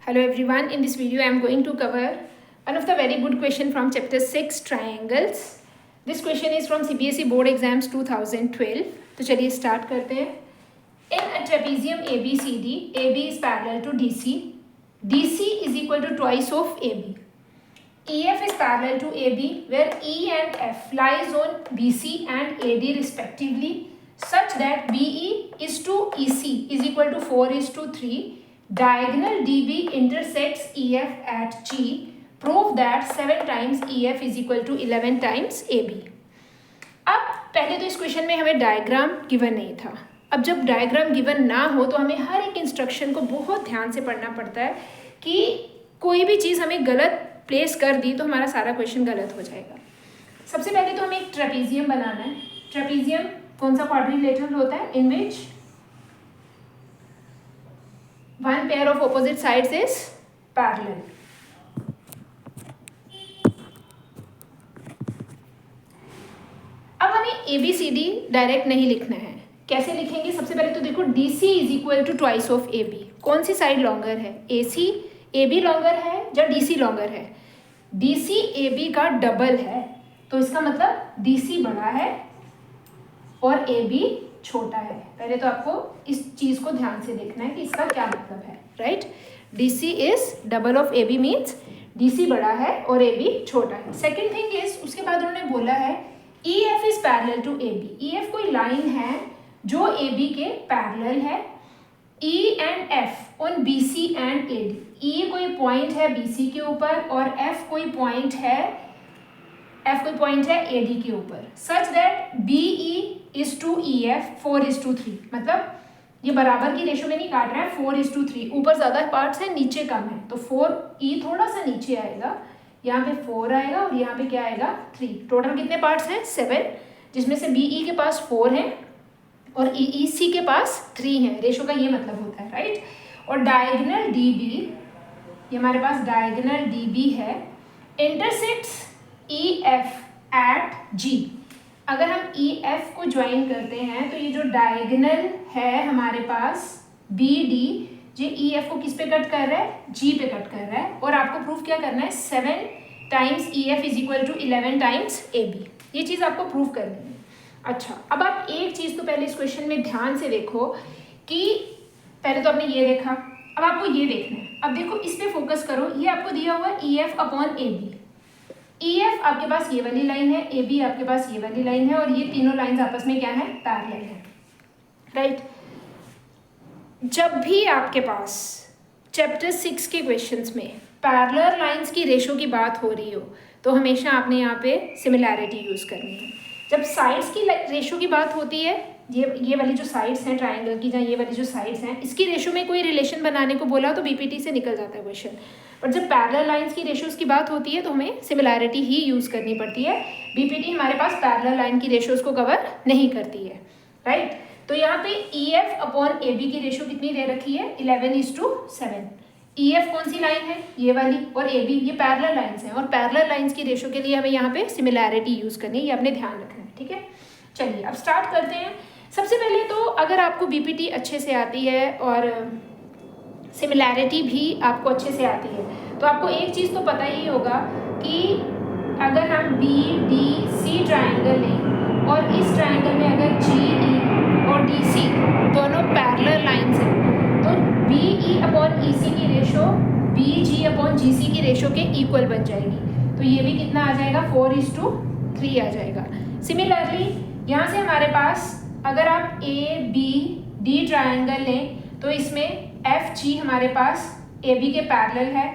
Hello everyone, in this video I am going to cover one of the very good question from chapter 6 triangles. This question is from CBSE board exams 2012. तो चलिए start करते हैं. In a trapezium ABCD, AB is parallel to DC. DC is equal to twice of AB. EF is parallel to AB where E and F lies on BC and AD respectively such that BE is to EC is equal to 4:3. Diagonal DB intersects EF at G. Prove that 7 times EF is equal to 11 times AB. अब पहले तो इस question में हमें diagram given नहीं था. अब जब डायग्राम गिवन ना हो तो हमें हर एक इंस्ट्रक्शन को बहुत ध्यान से पढ़ना पड़ता है कि कोई भी चीज़ हमें गलत प्लेस कर दी तो हमारा सारा क्वेश्चन गलत हो जाएगा. सबसे पहले तो हमें एक ट्रेपेजियम बनाना है. ट्रेपेजियम कौन सा क्वाड्रिलेटरल होता है? इन विच one pair of opposite sides is parallel. अब हमें ABCD डायरेक्ट नहीं लिखना है. कैसे लिखेंगे? सबसे पहले तो देखो DC is equal to twice of AB. कौन सी साइड लॉन्गर है? AC AB लॉन्गर है या DC लॉन्गर है? DC AB का डबल है, तो इसका मतलब DC बड़ा है और AB छोटा है. पहले तो आपको इस चीज को ध्यान से देखना है कि इसका क्या मतलब है. Right, DC is double of AB means DC बड़ा है और AB छोटा है. सेकेंड थिंग इज, उसके बाद उन्होंने बोला है EF is parallel to AB. EF कोई लाइन है जो AB के पैरेलल है. E and F on BC and AD. E कोई पॉइंट है BC के ऊपर और F कोई पॉइंट है AD के ऊपर. Such that BE is to EF 4:3. मतलब ये बराबर की रेशो में नहीं काट रहा है. 4:3. ऊपर ज़्यादा पार्ट्स हैं, नीचे कम है, तो 4E थोड़ा सा नीचे आएगा. यहाँ पे 4 आएगा और यहाँ पे क्या आएगा? 3. टोटल कितने पार्ट्स हैं? 7, जिसमें से BE के पास 4 हैं और EC के पास 3 हैं. रेशो का ये मतलब होता है. राइट. और डायगोनल DB, ये हमारे पास डायगोनल DB है, इंटरसेक्ट्स EF एट G. अगर हम EF को ज्वाइन करते हैं तो ये जो डायगोनल है हमारे पास BD, जो EF को किस पे कट कर रहा है? G पे कट कर रहा है. और आपको प्रूफ क्या करना है? 7 times EF is equal to 11 times AB. ये चीज़ आपको प्रूफ करनी है. अच्छा, अब आप एक चीज़ तो पहले इस क्वेश्चन में ध्यान से देखो कि पहले तो आपने ये देखा, अब आपको ये देखना है. अब देखो इस पर फोकस करो. ये आपको दिया हुआ EF अपॉन AB. EF आपके पास ये वाली लाइन है, AB आपके पास ये वाली लाइन है और ये तीनों लाइंस आपस में क्या है? पैरेलल है. राइट. जब भी आपके पास चैप्टर 6 के क्वेश्चंस में पैरेलल लाइंस की रेशो की बात हो रही हो तो हमेशा आपने यहाँ पे सिमिलैरिटी यूज़ करनी है. जब साइड्स की रेशो की बात होती है, ये वाली जो साइड्स हैं ट्राइंगल की, जहाँ ये वाली जो साइड्स हैं, इसकी रेशो में कोई रिलेशन बनाने को बोला तो BPT से निकल जाता है क्वेश्चन. और जब पैरेलल लाइंस की रेशोज़ की बात होती है तो हमें सिमिलैरिटी ही यूज़ करनी पड़ती है. BPT हमारे पास पैरेलल लाइन की रेशोज़ को कवर नहीं करती है. राइट. तो यहाँ पे EF अपॉन AB की रेशो कितनी दे रखी है? 11:7. EF कौन सी लाइन है? ये वाली. और AB ये पैरेलल लाइंस हैं और पैरेलल लाइंस की रेशो के लिए हमें यहाँ पे सिमिलैरिटी यूज़ करनी है. ये आपने ध्यान रखना है. ठीक है, चलिए अब स्टार्ट करते हैं. सबसे पहले तो अगर आपको BPT अच्छे से आती है और सिमिलैरिटी भी आपको अच्छे से आती है तो आपको एक चीज़ तो पता ही होगा कि अगर हम BDC ट्राइंगल लें और इस ट्राइंगल में अगर GE और DC दोनों पैरेलल लाइंस हैं तो BE अपॉन EC की रेशो BG अपॉन GC की रेशो के इक्वल बन जाएगी. तो ये भी कितना आ जाएगा? 4:3 आ जाएगा. सिमिलरली यहाँ से हमारे पास अगर आप ABD ट्राइंगल लें तो इसमें FG हमारे पास AB के पैरेलल है,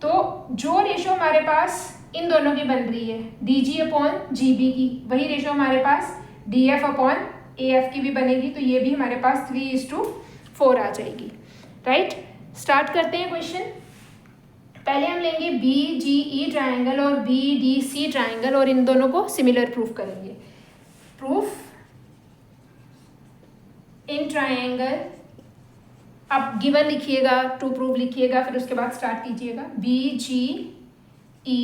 तो जो रेशो हमारे पास इन दोनों की बन रही है DG अपॉन GB की, वही रेशो हमारे पास DF अपॉन AF की भी बनेगी. तो ये भी हमारे पास 3:4 आ जाएगी. राइट. स्टार्ट करते हैं क्वेश्चन. पहले हम लेंगे BGE ट्राइंगल और BDC ट्राइंगल और इन दोनों को सिमिलर प्रूफ करेंगे. प्रूफ इन ट्राइंगल, आप गिवन लिखिएगा, टू प्रूफ लिखिएगा, फिर उसके बाद स्टार्ट कीजिएगा. BGE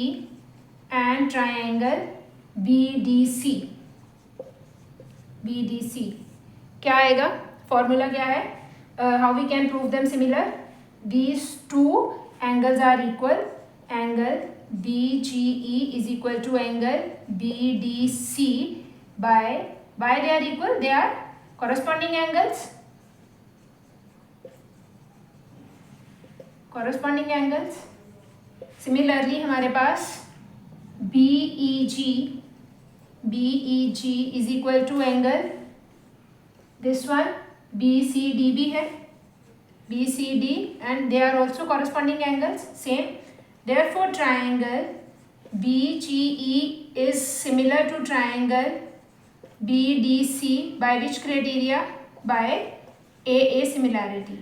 and triangle BDC. क्या आएगा? फॉर्मूला क्या है? How we can prove them similar? These two angles are equal, angle BGE is equal to angle BDC by they are equal, they are corresponding angles, Similarly हमारे पास BEG is equal to angle this one BCD भी है, BCD and they are also corresponding angles same. Therefore triangle BGE is similar to triangle BDC by which criteria? By AA similarity.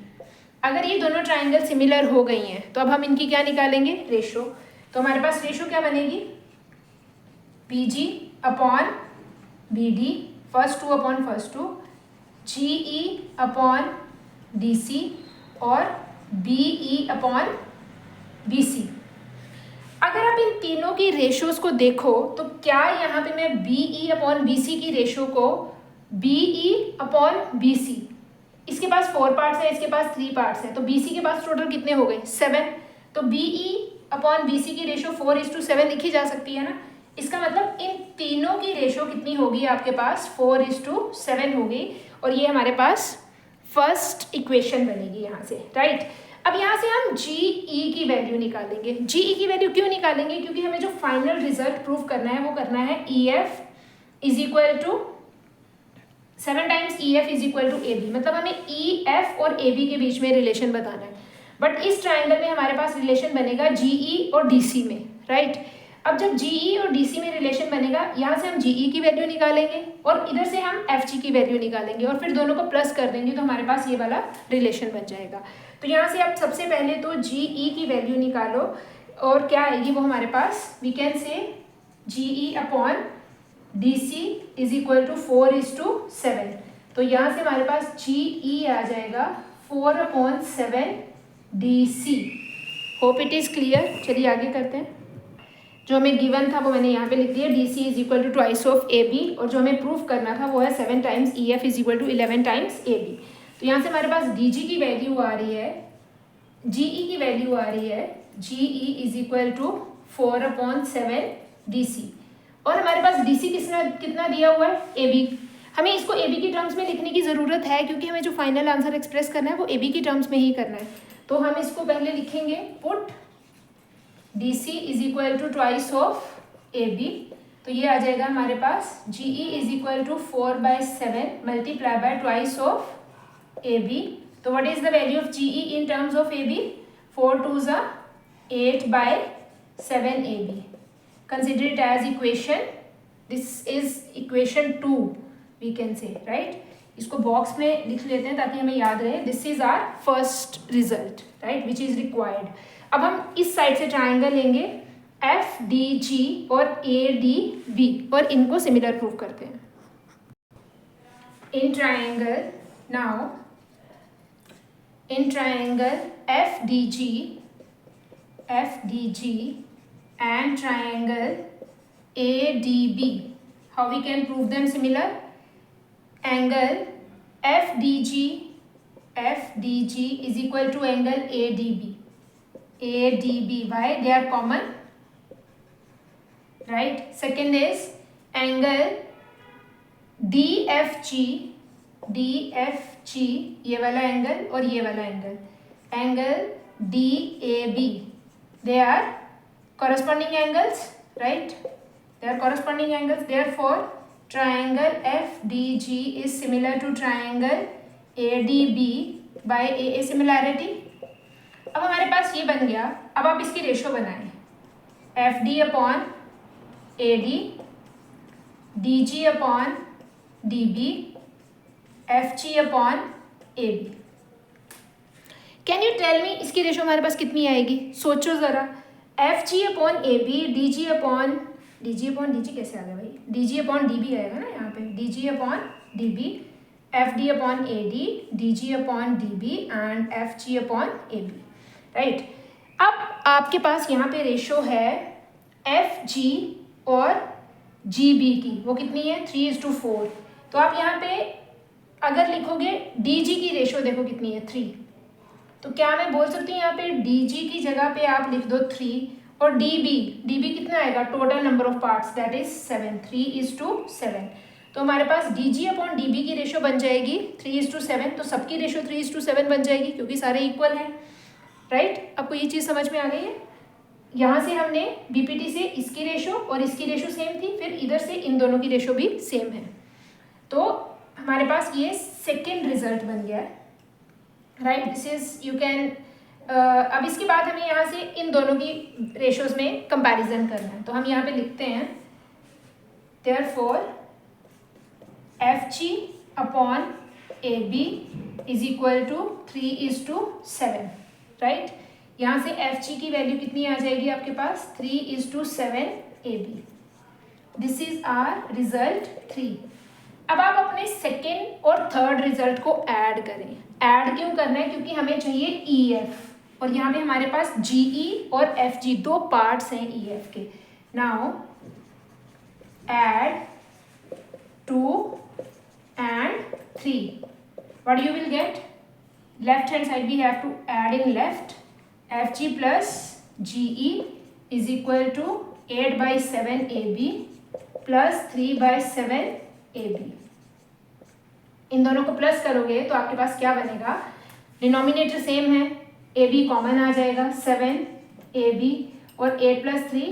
अगर ये दोनों triangle similar हो गई हैं तो अब हम इनकी क्या निकालेंगे? रेशो. तो हमारे पास रेशो क्या बनेगी? BG upon BD, first two upon first two, GE upon DC और BE अपॉन BC. अगर आप इन तीनों की रेशोज को देखो तो क्या यहाँ पे मैं BE अपॉन BC की रेशो को BE अपॉन BC, इसके पास 4 पार्ट्स हैं, इसके पास 3 पार्ट्स हैं, तो BC के पास टोटल कितने हो गए? 7. तो BE अपॉन BC की रेशो 4:7 लिखी जा सकती है ना. इसका मतलब इन तीनों की रेशो कितनी होगी आपके पास? 4:7 होगी. और ये हमारे पास फर्स्ट इक्वेशन बनेगी यहाँ से, राइट. अब यहाँ से हम GE की वैल्यू निकालेंगे. GE की वैल्यू क्यों निकालेंगे? क्योंकि हमें जो फाइनल रिजल्ट प्रूव करना है वो करना है EF is equal to 7 times EF is equal to AB. मतलब हमें EF और AB के बीच में रिलेशन बताना है. बट इस ट्राइंगल में हमारे पास रिलेशन बनेगा GE और DC में, राइट. अब जब GE और DC में रिलेशन बनेगा, यहाँ से हम GE की वैल्यू निकालेंगे और इधर से हम FG की वैल्यू निकालेंगे और फिर दोनों को प्लस कर देंगे तो हमारे पास ये वाला रिलेशन बन जाएगा. तो यहाँ से आप सबसे पहले तो GE की वैल्यू निकालो और क्या आएगी वो हमारे पास? We can say GE upon DC is equal to 4:7. तो यहाँ से हमारे पास GE आ जाएगा 4/7 DC. Hope it is clear. चलिए आगे करते हैं. जो हमें गिवन था वो मैंने यहाँ पे लिख दिया, DC is equal to twice of AB, और जो हमें प्रूफ करना था वो है 7 times EF is equal to 11 times AB. तो यहाँ से हमारे पास DG की वैल्यू आ रही है, GE की वैल्यू आ रही है, GE is equal to 4/7 DC. और हमारे पास DC कितना दिया हुआ है? AB. हमें इसको AB की टर्म्स में लिखने की ज़रूरत है क्योंकि हमें जो फाइनल आंसर एक्सप्रेस करना है वो AB की टर्म्स में ही करना है. तो हम इसको पहले लिखेंगे, put DC is equal to twice of AB. तो ये आ जाएगा हमारे पास GE is equal to 4/7 multiply by twice of AB. तो what is the value of GE in terms of AB? 4×2 = 8/7 AB. Consider it as equation. This is equation 2 we can say, right? इसको box में लिख लेते हैं ताकि हमें याद रहे. This is our first result, right? Which is required. अब हम इस साइड से ट्राइंगल लेंगे FDG और ADB और इनको सिमिलर प्रूव करते हैं. In triangle now, in triangle FDG and triangle ADB, how we can prove them similar? Angle FDG is equal to angle ADB. Why? They are common, right? Second is angle DFG, ये वाला angle और ये वाला angle, angle DAB, they are corresponding angles, right? They are corresponding angles. Therefore triangle FDG is similar to triangle ADB by AA similarity. अब हमारे पास ये बन गया. अब आप इसकी रेशो बनाएं, FD upon AD, DG upon DB, FG upon AB. Can you tell me इसकी रेशो हमारे पास कितनी आएगी? सोचो ज़रा. FG upon AB, DG upon DG कैसे आ गया भाई? DG अपॉन DB आएगा ना यहाँ पे. DG upon DB, FD upon AD, DG upon DB and FG upon AB, right. अब आपके पास यहाँ पे रेशो है FG और GB की, वो कितनी है? 3:4. तो आप यहाँ पे अगर लिखोगे DG की रेशो देखो कितनी है? 3. तो क्या मैं बोल सकती हूँ यहाँ पे DG की जगह पे आप लिख दो 3 और DB कितना आएगा, total number of parts that is 7, 3:7। तो हमारे पास DG अपॉन DB की रेशो बन जाएगी 3:7, तो सबकी रेशो 3:7 बन जाएगी क्योंकि सारे इक्वल हैं, राइट। आपको ये चीज़ समझ में आ गई है। यहाँ से हमने BPT से इसकी रेशो और इसकी रेशो सेम थी, फिर इधर से इन दोनों की रेशो भी सेम है, तो हमारे पास ये सेकेंड रिजल्ट बन गया है, right. This is you can अब इसके बाद हमें यहाँ से इन दोनों की रेशोज में कंपैरिजन करना है, तो हम यहाँ पे लिखते हैं therefore FG upon AB is equal to 3:7, right. यहाँ से FG की वैल्यू कितनी आ जाएगी आपके पास, 3:7 AB। This is our result 3। अब आप अपने सेकेंड और थर्ड रिजल्ट को ऐड करें। ऐड क्यों करना है, क्योंकि हमें चाहिए EF और यहाँ पे हमारे पास GE और FG दो पार्ट्स हैं EF के। Now add 2 and 3, what you will get, left hand side we have to add in left, FG plus GE is equal to 8/7 AB plus 3/7 AB। इन दोनों को प्लस करोगे तो आपके पास क्या बनेगा, डिनोमिनेटर सेम है, AB कॉमन आ जाएगा 7 AB और 8 + 3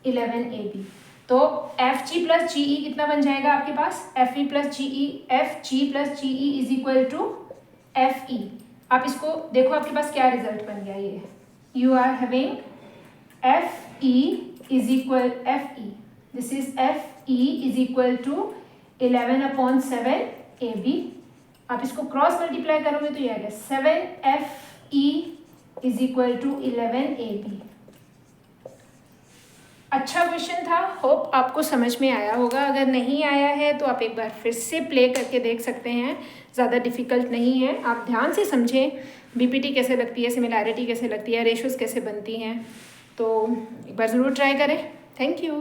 11 AB। तो FG plus GE कितना बन जाएगा आपके पास, FG plus GE is equal to FE। आप इसको देखो आपके पास क्या रिजल्ट बन गया, ये you are having FE is equal FE, this is FE is equal to 11/7 AB। आप इसको क्रॉस मल्टीप्लाई करोगे तो ये आएगा 7FE is equal to 11 AB। अच्छा क्वेश्चन था, होप आपको समझ में आया होगा। अगर नहीं आया है तो आप एक बार फिर से प्ले करके देख सकते हैं, ज़्यादा डिफ़िकल्ट नहीं है। आप ध्यान से समझें BPT कैसे लगती है, सिमिलैरिटी कैसे लगती है, रेशोज़ कैसे बनती हैं, तो एक बार ज़रूर ट्राई करें। Thank you.